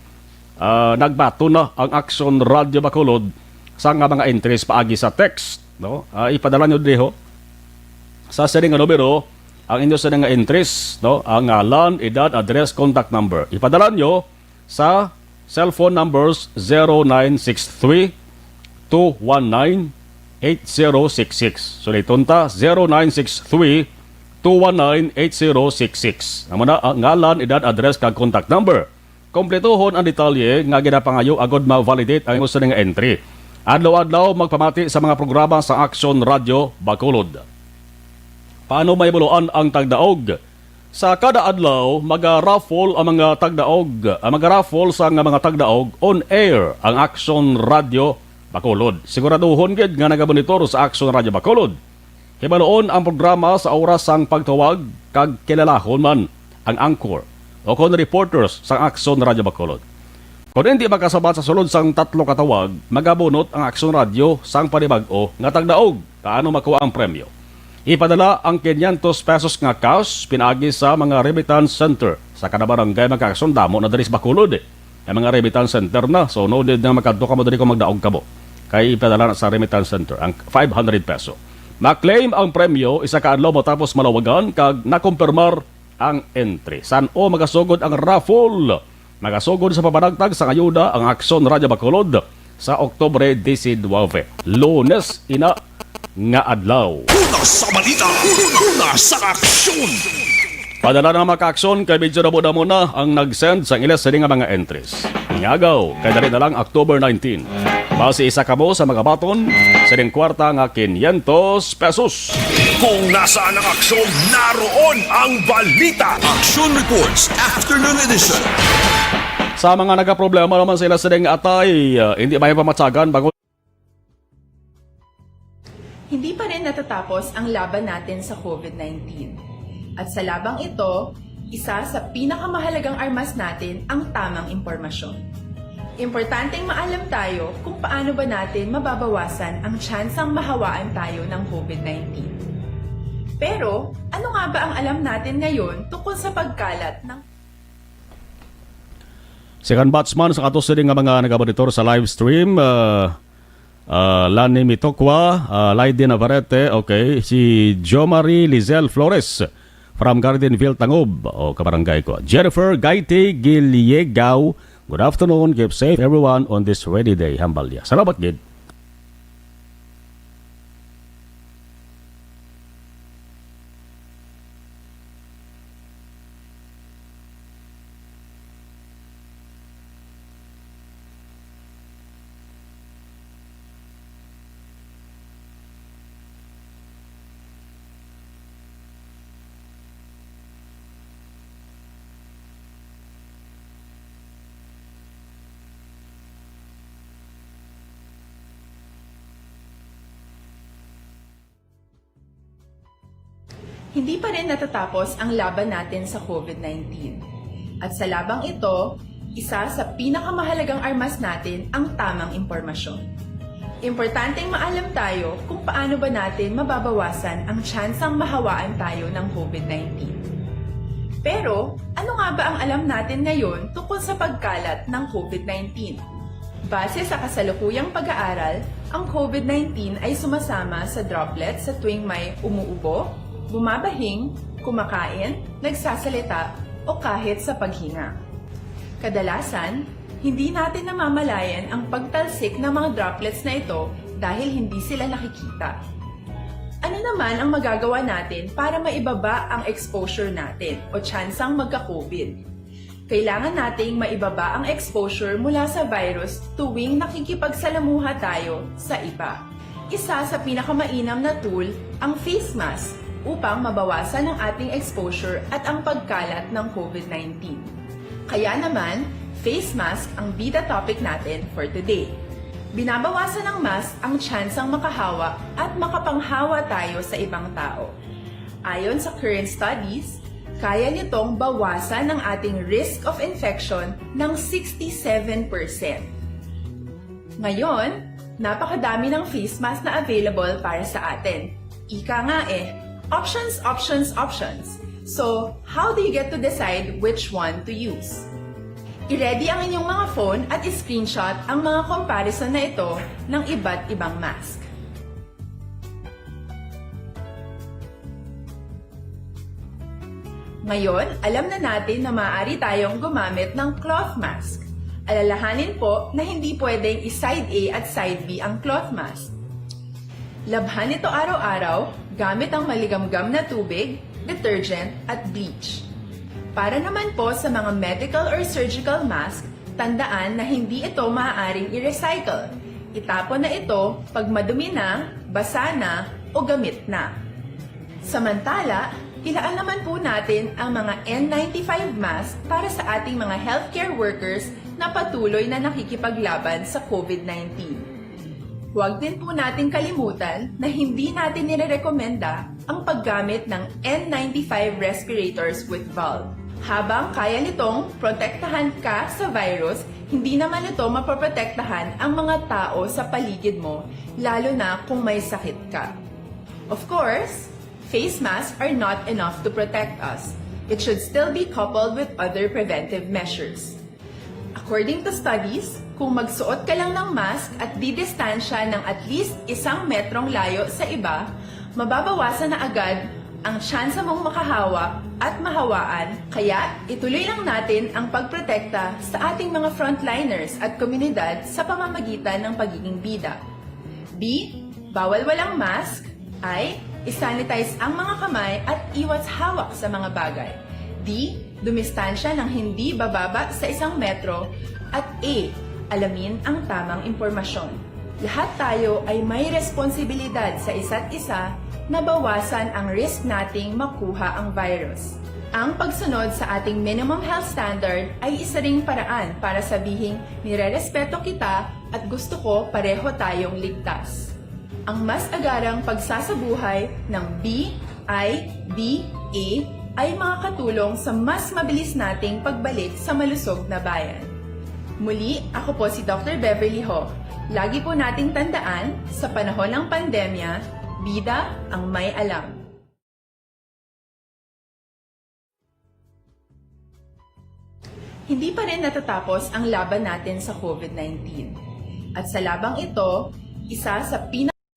nagbato na ang Aksyon Radio Bacolod sa mga entries paagi sa text. No? Ipadala nyo diho sa sining numero ang inyo sa nga entries, no? Ang ngalan, edad, address, contact number. Ipadala nyo sa cellphone numbers 0963 219 8066. So itunta 0963-219-8066. Naman na ang ngalan, edad, address, kag contact number. Kompletuhon ang detalye nga ginapangayo agod ma-validate ang gusto nga entry. Adlaw-adlaw magpamati sa mga programa sa Aksyon Radio Bacolod. Paano may buluan ang tagdaog? Sa kada adlaw, mag-raffle ang mga tagdaog. Mag-raffle sa mga tagdaog on air ang Aksyon Radio Bacolod. Siguraduhon gid nga nagabonitor sa Aksyon Radio Bacolod. Hibaloon ang programa sa oras sang pagtawag kag kilalahon man ang anchor o kon reporters sa Aksyon Radio Bacolod. Kung hindi makasabat sa sulod sang 3 katawag, magabunot ang Aksyon Radio sang panibag-o nga tagdaog kaano makuha ang premyo. Ipadala ang 500 pesos nga cash pinagi sa mga remittance center sa kada barangay magkaaksyon damo na diri sa Bacolod. Ang mga remittance center na so no need na makadto ka mo diri kung magdaog ka mo. Kay ipadala na sa remittance center ang 500 peso. Ma-claim ang premyo isa ka adlaw matapos malawagan kag nakumpirmar ang entry. San o magasugod ang raffle? Magasugod sa papanagtag sa ayuda ang Aksyon Radio Bacolod sa Oktubre 19, Lunes ina nga adlaw. Una sa balita, una sa aksyon. Padala na Maka-Aksyon kay medyo na muna ang nag-send sa ilas sa mga entries. Ngagaw, kay dali na lang October 19. Base isa ka mo sa mga baton sa kwarta nga 500 pesos. Kung nasaan ang aksyon, naroon ang balita. Aksyon Reports Afternoon Edition. Sa mga nagaproblema naman sila sa atay, hindi may pamatsagan bago. Hindi pa rin natatapos ang laban natin sa COVID-19. At sa labang ito, isa sa pinakamahalagang armas natin ang tamang impormasyon. Importanteng maalam tayo kung paano ba natin mababawasan ang tsansang mahawaan tayo ng COVID-19. Pero, ano nga ba ang alam natin ngayon tungkol sa pagkalat ng Second batsman sa katos nga mga nagabonitor sa live stream, Lani Mitokwa, Laiden Navarrete, okay, si Jo Marie Lizel Flores from Gardenville, Tangob, o kabarangay ko. Jennifer Gaite Giliegaw, good afternoon, keep safe everyone on this rainy day, Hambalya. Salamat, Gid. Hindi pa rin natatapos ang laban natin sa COVID-19. At sa labang ito, isa sa pinakamahalagang armas natin ang tamang impormasyon. Importanteng maalam tayo kung paano ba natin mababawasan ang tsansang mahawaan tayo ng COVID-19. Pero, ano nga ba ang alam natin ngayon tungkol sa pagkalat ng COVID-19? Base sa kasalukuyang pag-aaral, ang COVID-19 ay sumasama sa droplets sa tuwing may umuubo, bumabahing, kumakain, nagsasalita, o kahit sa paghinga. Kadalasan, hindi natin namamalayan ang pagtalsik ng mga droplets na ito dahil hindi sila nakikita. Ano naman ang magagawa natin para maibaba ang exposure natin o tsansang magka-COVID? Kailangan nating maibaba ang exposure mula sa virus tuwing nakikipagsalamuha tayo sa iba. Isa sa pinakamainam na tool ang face mask upang mabawasan ang ating exposure at ang pagkalat ng COVID-19. Kaya naman, face mask ang bida topic natin for today. Binabawasan ng mask ang tsansang makahawa at makapanghawa tayo sa ibang tao. Ayon sa current studies, kaya nitong bawasan ang ating risk of infection ng 67%. Ngayon, napakadami ng face mask na available para sa atin. Ika nga options, options, options. So, how do you get to decide which one to use? I-ready ang inyong mga phone at i-screenshot ang mga comparison na ito ng iba't ibang mask. Ngayon, alam na natin na maaari tayong gumamit ng cloth mask. Alalahanin po na hindi pwedeng i-side A at side B ang cloth mask. Labhan ito araw-araw gamit ang maligamgam na tubig, detergent at bleach. Para naman po sa mga medical or surgical mask, tandaan na hindi ito maaaring i-recycle. Itapon na ito pag madumi na, basa na o gamit na. Samantala, ilaan naman po natin ang mga N95 mask para sa ating mga healthcare workers na patuloy na nakikipaglaban sa COVID-19. Huwag din po natin kalimutan na hindi natin nirerekomenda ang paggamit ng N95 respirators with valve. Habang kaya nitong protektahan ka sa virus, hindi naman ito mapoprotektahan ang mga tao sa paligid mo, lalo na kung may sakit ka. Of course, face masks are not enough to protect us. It should still be coupled with other preventive measures. According to studies, kung magsuot ka lang ng mask at didistansya ng at least 1 metrong layo sa iba, mababawasan na agad ang tsansa mong makahawa at mahawaan, kaya ituloy lang natin ang pagprotekta sa ating mga frontliners at komunidad sa pamamagitan ng pagiging bida. B. Bawal walang mask. I. I-sanitize ang mga kamay at iwas hawak sa mga bagay. D. Dumistansya ng hindi bababa sa 1 metro. At A. Alamin ang tamang impormasyon. Lahat tayo ay may responsibilidad sa isa't isa na bawasan ang risk nating makuha ang virus. Ang pagsunod sa ating minimum health standard ay isa ring paraan para sabihing nirerespeto kita at gusto ko pareho tayong ligtas. Ang mas agarang pagsasabuhay ng B, I, D, A ay makakatulong sa mas mabilis nating pagbalik sa malusog na bayan. Muli, ako po si Dr. Beverly Ho. Lagi po nating tandaan, sa panahon ng pandemya, bida ang may alam. Hindi pa rin natatapos ang laban natin sa COVID-19. At sa labang ito, isa sa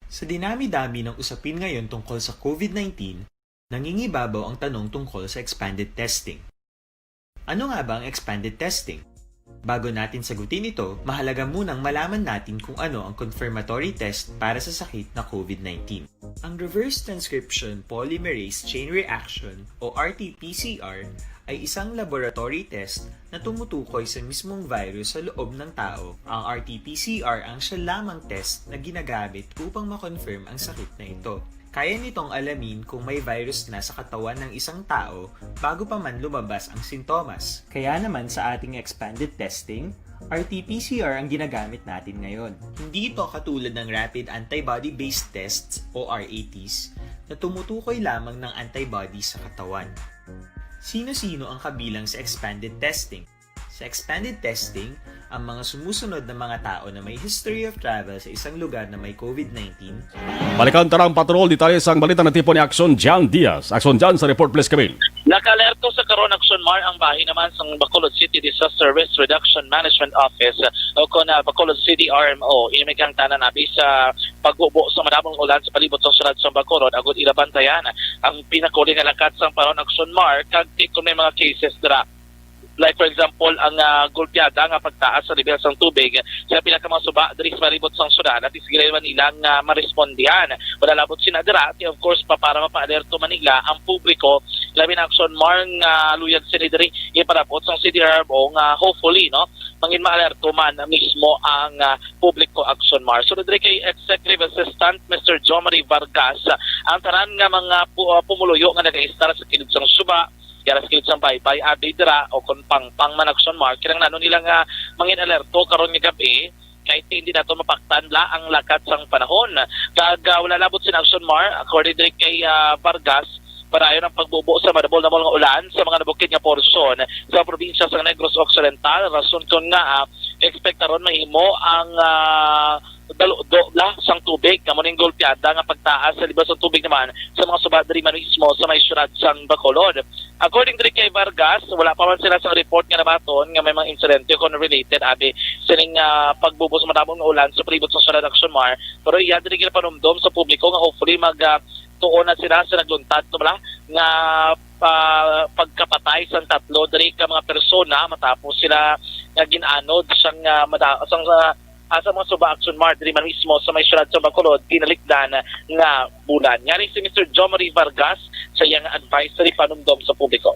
Sa dinami-dami ng usapin ngayon tungkol sa COVID-19, nangingibabaw ang tanong tungkol sa expanded testing. Ano nga ba ang expanded testing? Bago natin sagutin ito, mahalaga munang malaman natin kung ano ang confirmatory test para sa sakit na COVID-19. Ang reverse transcription polymerase chain reaction o RT-PCR ay isang laboratory test na tumutukoy sa mismong virus sa loob ng tao. Ang RT-PCR ang siya lamang test na ginagamit upang makonfirm ang sakit na ito. Kaya nitong alamin kung may virus na sa katawan ng isang tao bago pa man lumabas ang sintomas. Kaya naman sa ating expanded testing, RT-PCR ang ginagamit natin ngayon. Hindi ito katulad ng Rapid Antibody-Based Tests o RATs na tumutukoy lamang ng antibodies sa katawan. Sino-sino ang kabilang sa expanded testing? Sa expanded testing, ang mga sumusunod na mga tao na may history of travel sa isang lugar na may COVID-19. Balikan tarang patrol, detalye sa balita ng tipo ni Aksyon Jan Diaz. Aksyon Jan sa report, please kami. Naka-alerto sa karon Aksyon Mar ang bahay naman sa Bacolod City Disaster Risk Reduction Management Office o kung Bacolod City RMO. Inimikang tanan nabi sa pagbubo sa madamong ulan sa palibot sa syudad sa Bacolod. Agud ilabantayan ang pinakuli nga lakat sa paron Aksyon Mar kag kung may mga cases dira. Like for example, ang gulpyada nga pagtaas sa level sang tubig sa pila ka mga suba diri sa maribot sang syudad at isigilay man nila nga marespondihan. Wala labot sinadira of course para mapa-alerto man nila ang publiko labi na Aksyon Mar nga luyag sila diri iparabot sang CDRO nga hopefully no mangin ma-alerto man mismo ang publiko Aksyon Mar. So diri kay Executive Assistant Mr. Jomari Vargas ang tanan nga mga pumuluyo nga nag-istar sa kilid sang suba kaya sa kilid sang baybay abi dira o kung pang man Aksyon Mar kirang nano nila nga mangin alerto karon nga gabi kahit hindi na ito mapaktan la ang lakat sang panahon. Wala labot si Aksyon Mar according diri kay Vargas para ayon ang pagbubo sa madabol na mga ulan sa mga nabukid nga porsyon sa probinsya sa Negros Occidental. Rason kon nga ekspektaron mahimo ang dalo sang tubig kamo ning golpeada nga pagtaas sa libas sa tubig naman sa mga suba diri man mismo sa may syudad sang Bacolod. According diri kay Vargas, wala pa man sila sa report nga nabaton nga may mga insidente kon related abi sining pagbubo sa madamong nga ulan sa palibot sa syudad Aksyon Mar, pero iya diri gid panumdom sa publiko nga hopefully tuon na sila sa nagluntad no bala nga pagkapatay sa tatlo diri ka mga persona matapos sila nga ginanod sang sa mga suba Aksyon Mar diri man mismo sa may syudad sa Bacolod kinalikdan nga bulan. Ngani si Mr. Jomari Vargas sa iyang advisory panumdom sa publiko.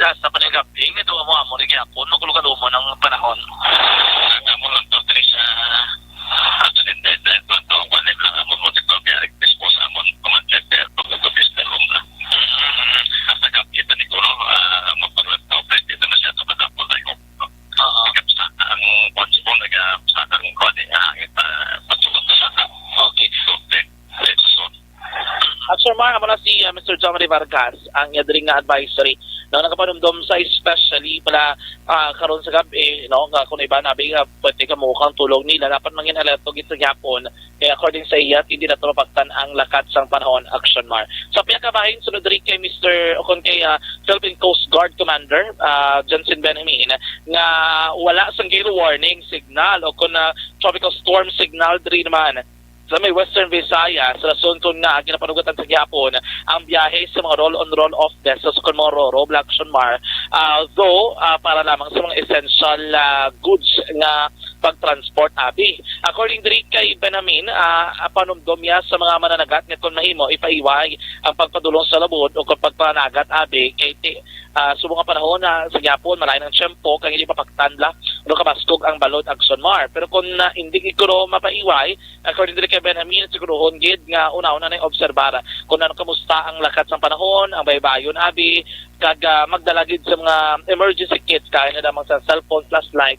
Sa panigaping ito mo ni gyapon magulukan mo ng panahon. Amo lang to tres ato din dead to wala lang mo mo biyarik dispose amon commander to business room na. Asa kapita ni ko mo paglantaw pwede na siya sa patapon tayo. Kapsa ang possible naga sa ang kode ita patulong sa okay. So Aksyon Mar amo na si Mr. Jomari Vargas ang yadring nga advisory no nagapanumdom sa especially pala karon sa gabi no nga kung iba nabi nga pwede ka mukhang tulog nila dapat mangin alerto gid sa gyapon kaya according sa iya hindi na mapaktan ang lakat sang panahon Aksyon Mar. Sa pinakabahin sunod rin kay Mr. o kay Philippine Coast Guard Commander Johnson Benjamin nga wala sang gale warning signal o kung tropical storm signal diri naman sa may Western Visayas, sa rason kung nga ginapanugatan sa gyapon ang biyahe sa mga roll-on roll-off vessels kung mga Roro, Aksyon Mar, though para lamang sa mga essential goods nga pag-transport abi. According diri kay Benjamin, panumdom niya sa mga mananagat nga kung mahimo ipaiway ang pagpadulong sa labod o kung pagpanagat abi kay subong nga panahon na sa gyapon malay ng tiyempo kang hindi mapaktanla o kabaskog ang balod Aksyon Mar. Pero kung hindi ikuro mapaiway, according diri kay Benjamin, sigurohon gid nga una-una na obserbara kung ano kamusta ang lakat ng panahon, ang baybayon abi, kag magdala gid sa mga emergency kits kaya na damang sa cellphone flashlight,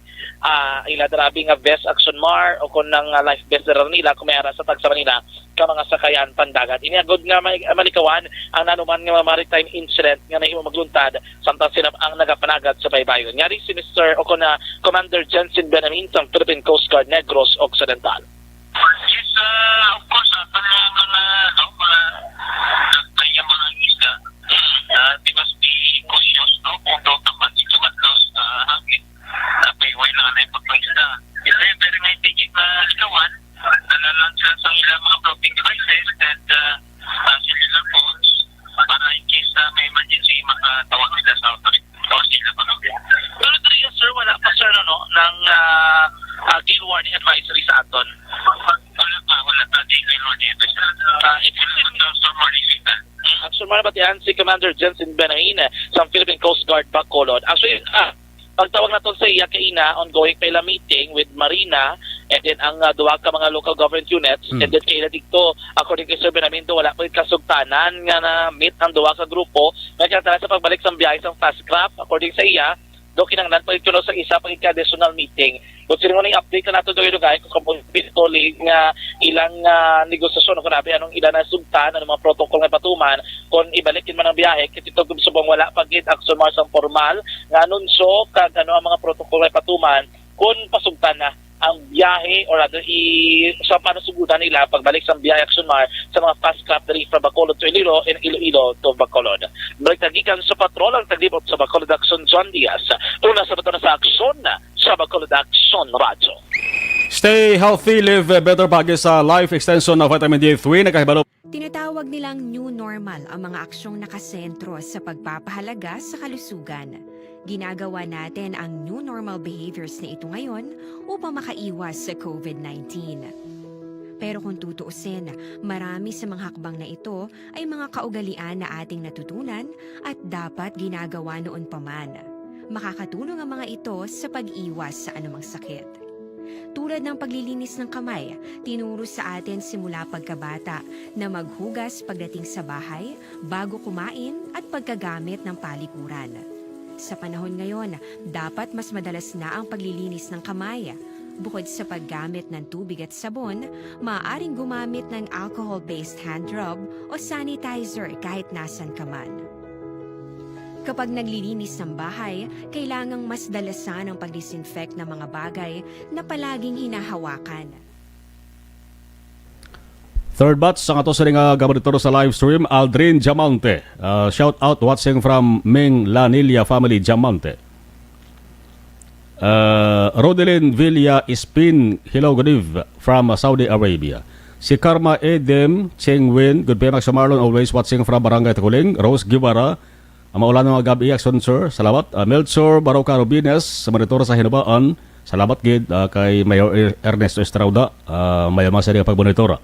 ila darabi nga vest Aksyon Mar o kung nang life vest nila kung may ara sa tagsa nila ka mga sakayan pandagat. Iniagod nga malikawan ang nanuman nga maritime incident nga nahimo magluntad samtang sila ang nagapanagat sa baybayon. Ngari si Mr. o kung Commander Jensen Benjamin sa Philippine Coast Guard Negros Occidental. Yes, of course, mga kaya mga isda, they must be cautious, no? Kung daw tapat ito matlos hangin, napaiway lang na ipagpaisda. Kasi pero nga itigit na likawan, dala lang sila sa ilang mga floating devices and cellular phones para in case may emergency, makatawag sila sa authority. Tawag sila pa kami. Pero rin, sir, wala pa, sir, ng gale warning advisory sa aton. Wala pa, di gale warning advisory. It's still no storm warning signal. Aksyon Marabatian, si Commander Jensen Benain sa Philippine Coast Guard Bacolod. Actually, pagtawag na sa iya kaina, ongoing pala meeting with Marina and then ang duwa ka mga local government units and then kaila dito, according kay Sir Benamindo, wala pa kasugtanan nga na meet ang duwa ka grupo may kinatala sa pagbalik sa biyahe sa fast craft. According sa iya, do kinanglan pa ito sa isa pang additional meeting. Kung sino nga update na nato doon yung guys, kung pituloy nga ilang negosasyon, kung nabi anong ilan na sugtan, anong mga protocol nga patuman, kung ibalikin man ang biyahe, kasi ito subong wala pagit aksyon marsang formal, nga anunsyo, kag ano ang mga protocol nga patuman, kung pasugtan na ang biyahe or rather sa panasugudan nila pagbalik sa biyahe Aksyon Mar sa mga fast craft dali from Bacolod to Iloilo and Iloilo to Bacolod. Balik tagikan sa patrol ang taglibot sa Bacolod Aksyon John Diaz. Una sa bato na sa Aksyon sa Bacolod Aksyon Radio. Stay healthy, live better pagi sa life extension ng vitamin D3 na kahibalo. Tinatawag nilang new normal ang mga aksyong nakasentro sa pagpapahalaga sa kalusugan. Ginagawa natin ang new normal behaviors na ito ngayon upang makaiwas sa COVID-19. Pero kung tutuusin, marami sa mga hakbang na ito ay mga kaugalian na ating natutunan at dapat ginagawa noon pa man. Makakatulong ang mga ito sa pag-iwas sa anumang sakit. Tulad ng paglilinis ng kamay, tinuro sa atin simula pagkabata na maghugas pagdating sa bahay, bago kumain at pagkagamit ng palikuran. Sa panahon ngayon, dapat mas madalas na ang paglilinis ng kamay. Bukod sa paggamit ng tubig at sabon, maaaring gumamit ng alcohol-based hand rub o sanitizer kahit nasan ka man. Kapag naglilinis ng bahay, kailangang mas dalasan ang pag-disinfect ng mga bagay na palaging hinahawakan. Third batch sa ato sa nga gabaritor sa live stream, Aldrin Diamante. Shout out watching from Ming Lanilla family Diamante. Rodelyn Villa Ispin, hello, good eve from Saudi Arabia. Si Karma Edem Chengwin, good paymak sa Marlon, always watching from Barangay Takuling. Rose Guevara, maulan ng gabi, Aksyon sir, salamat. Melchor Baroka Rubines, sa monitor sa Hinabaan, salamat gid kay Mayor Ernesto Estrauda, mayaman sa niya pagbonitora.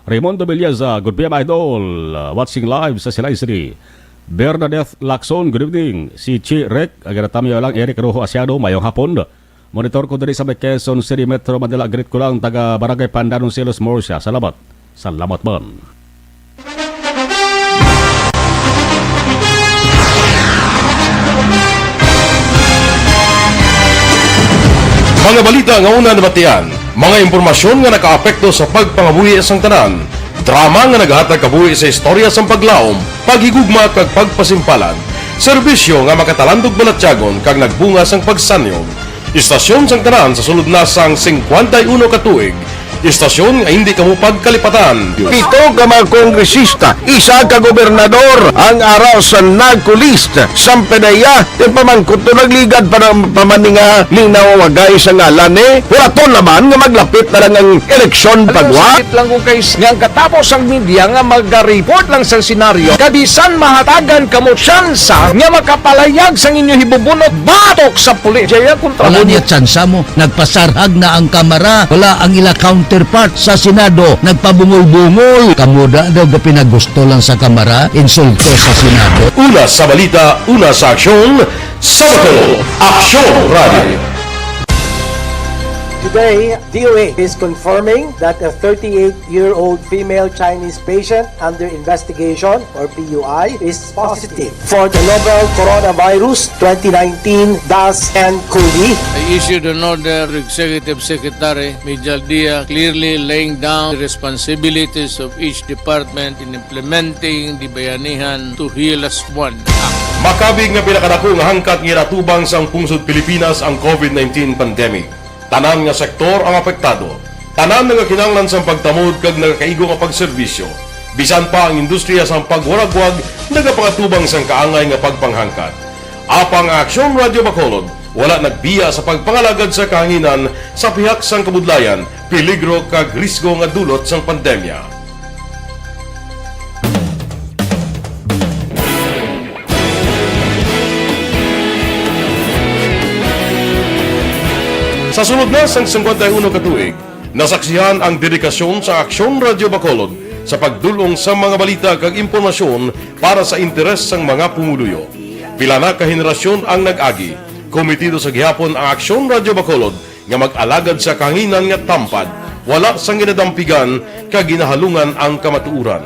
Raimundo Villaza, good PM Idol, watching live sa Silay City. Bernadette Lacson, good evening. Si Chi Rek, aganatamiyo lang, Eric Rojo Asiado, mayong hapon. Monitor ko dali sa Quezon City Metro Manila, greet ko lang, taga Barangay Pandanon Silos Morsia. Salamat. Salamat man. Mga balita nga una nabatian, mga impormasyon nga nakaapekto sa pagpangabuhi sang tanan, drama nga naghatag kabuhi sa istorya sang paglaom, paghigugma kag pagpasimpalan, serbisyo nga makatalandog balatyagon kag nagbunga sang pagsanyog, istasyon sang tanan sa sulod na sang 51 ka tuig, istasyon nga hindi kamo pagkalipatan. Pito ka mga kongresista, isa ka gobernador, ang araw sa nagkulist, sampedaya, yung pamangkot to nagligad para pamaninga linawagay sa ngalan Puraton naman nga maglapit na lang ang eleksyon pagwa. Sakit lang ko guys, nga katapos ang media nga mag-report lang sa senaryo, kabisan mahatagan kamo tsansa nga makapalayag sa inyo hibubunot batok sa pulis. Wala niya tsansa mo, nagpasarhag na ang kamera, wala ang ila counterpart sa Senado, nagpabungol-bungol. Kamuda daw ga pinagusto lang sa kamera, insulto sa Senado. Una sa balita, una sa aksyon, sa Bacolod Aksyon Radio. Today, DOA is confirming that a 38-year-old female Chinese patient under investigation, or PUI, is positive for the novel coronavirus 2019-nCoV. I issued an order to Executive Secretary Major Dia clearly laying down the responsibilities of each department in implementing the Bayanihan to Heal as One Act. Makabig nga pinakadako nga hangkat nga natubang sa pungsod Pilipinas ang COVID-19 pandemic. Tanan nga sektor ang apektado. Tanan nga kinahanglan sa pagtamod kag nagakaigo nga pagserbisyo. Bisan pa ang industriya sang pagwaragwag nagapangatubang sang kaangay nga pagpanghangkat. Apang Aksyon Radio Bacolod wala nagbiya sa pagpangalagad sa kahanginan sa pihak sang kabudlayan, peligro kag risgo nga dulot sang pandemya. Sa sunod na sang 51 katuig, nasaksihan ang dedikasyon sa Aksyon Radio Bacolod sa pagdulong sa mga balita kag impormasyon para sa interes sang mga pumuluyo. Pila na ka henerasyon ang nag-agi, komitido sa gihapon ang Aksyon Radio Bacolod nga mag-alagad sa kahanginan nga tampad, wala sang ginadampigan kag ginahalungan ang kamatuuran.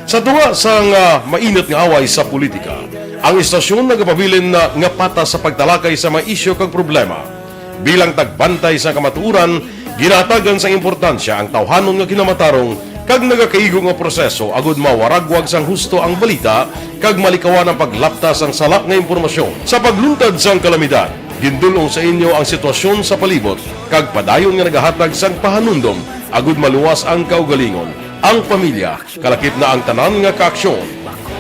Sa tunga sang mainit nga away sa politika, ang istasyon nagapabilin na nga patas sa pagtalakay sa mga isyu kag problema. Bilang tagbantay sa kamatuuran, ginatagan sa importansya ang tawhanon nga kinamatarong kag nagakaigo nga proseso agud mawaragwag sang husto ang balita kag malikawan ang paglapta sang sala nga impormasyon. Sa pagluntad sang kalamidad, gindulong sa inyo ang sitwasyon sa palibot kag padayon nga nagahatag sang pahanundom agud maluwas ang kaugalingon, ang pamilya, kalakip na ang tanan nga kaaksyon.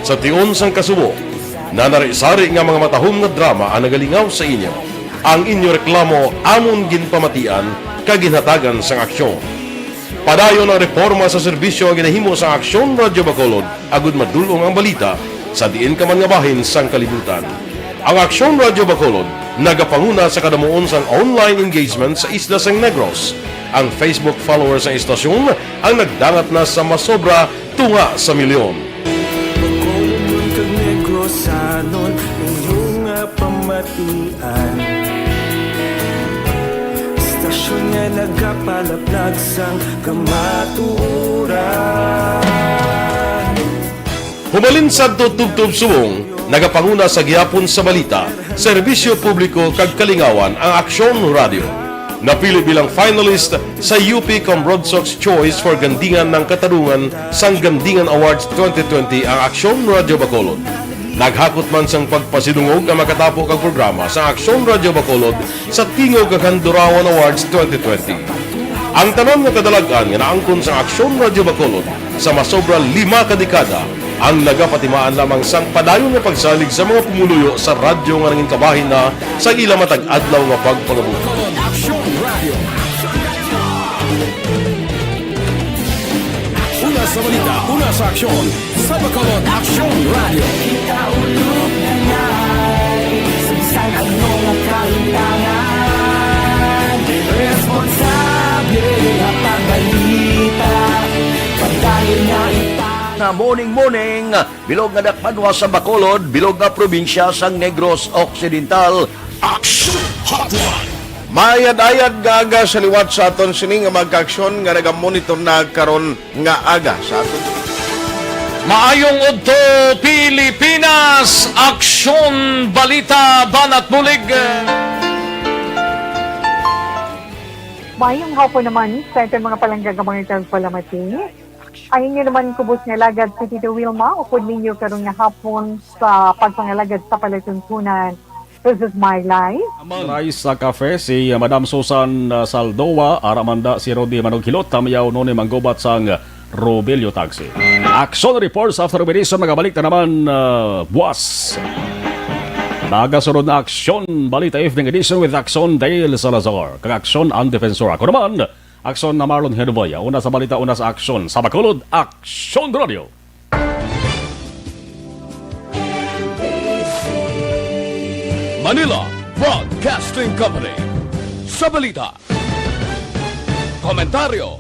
Sa tion sang kasubo, nanari-sari nga mga matahom nga drama ang nagalingaw sa inyo. Ang inyo reklamo amon ginpamatian kag ginhatagan sang aksyon. Padayon ang reforma sa serbisyo ang ginahimo sa Aksyon Radio Bacolod agud madulong ang balita sa diin ka man nga bahin sang kalibutan. Ang Aksyon Radio Bacolod nagapanguna sa kadamuon sang online engagement sa isla sang Negros. Ang Facebook followers sa istasyon ang nagdangat na sa masobra tunga sa milyon. Bacolod kag Negros sanon inyong pamatian. Stasyon nga nagapalaplag sang kamatuuran. Humalin sa tutubtub subong, nagapanguna sa gihapon sa balita, serbisyo publiko kag kalingawan ang Aksyon Radio. Napili bilang finalist sa UP Broadsox Choice for Gandingan ng Katarungan sang Gandingan Awards 2020 ang Aksyon Radio Bacolod. Naghakot man sang pagpasidungog ang makatapo kag programa sa Aksyon Radio Bacolod sa Tingog kag Handurawan Awards 2020. Ang tanan nga kadalagan nga naangkon sa Aksyon Radio Bacolod sa masobra 5 ka dekada ang nagapatimaan lamang sang padayon nga pagsalig sa mga pumuluyo sa radyo nga nangin kabahin na sa ila matag adlaw nga pagpangabuhi. Una sa balita, una sa aksyon, sa Bacolod Aksyon Radio. Ikaulog na ngay, saan ano nga kailangan? Responsable at pagbalita, pagdahil na na morning, bilog nga dakpanwa sa Bacolod, bilog nga probinsya sang Negros Occidental. Action Hotline! Mayad-ayad nga aga sa liwat sa aton sining nga magka-aksyon nga nagamonitor na karon nga aga sa aton. Maayong udto Pilipinas, Aksyon Balita Banat Mulig. Maayong hapon naman sa ating mga palanggang mga palamati. Ayun nyo naman kubos nga lagad si Tito Wilma, upod ninyo karon nga hapon sa pagpangalagad sa palatuntunan. This is my life. Rice sa cafe si Madam Susan Saldoa, aramanda si Rodi Manughilot, tamayaw noon manggobat sang Robelio Taxi. Action reports after Benison, magabalik na naman buwas. Nagasunod na Aksyon Balita Evening Edition with Aksyon Dale Salazar. Kag Aksyon ang Defensor. Ako naman, Aksyon na Marlon Genovea. Una sa balita, una sa Aksyon. Sa Bacolod, Aksyon Radio. Manila Broadcasting Company. Sa balita, komentaryo,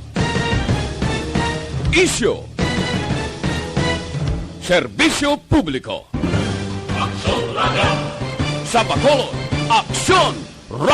isyu, serbisyo publiko. Aksyon Radio. Sa Bacolod, Aksyon Radio.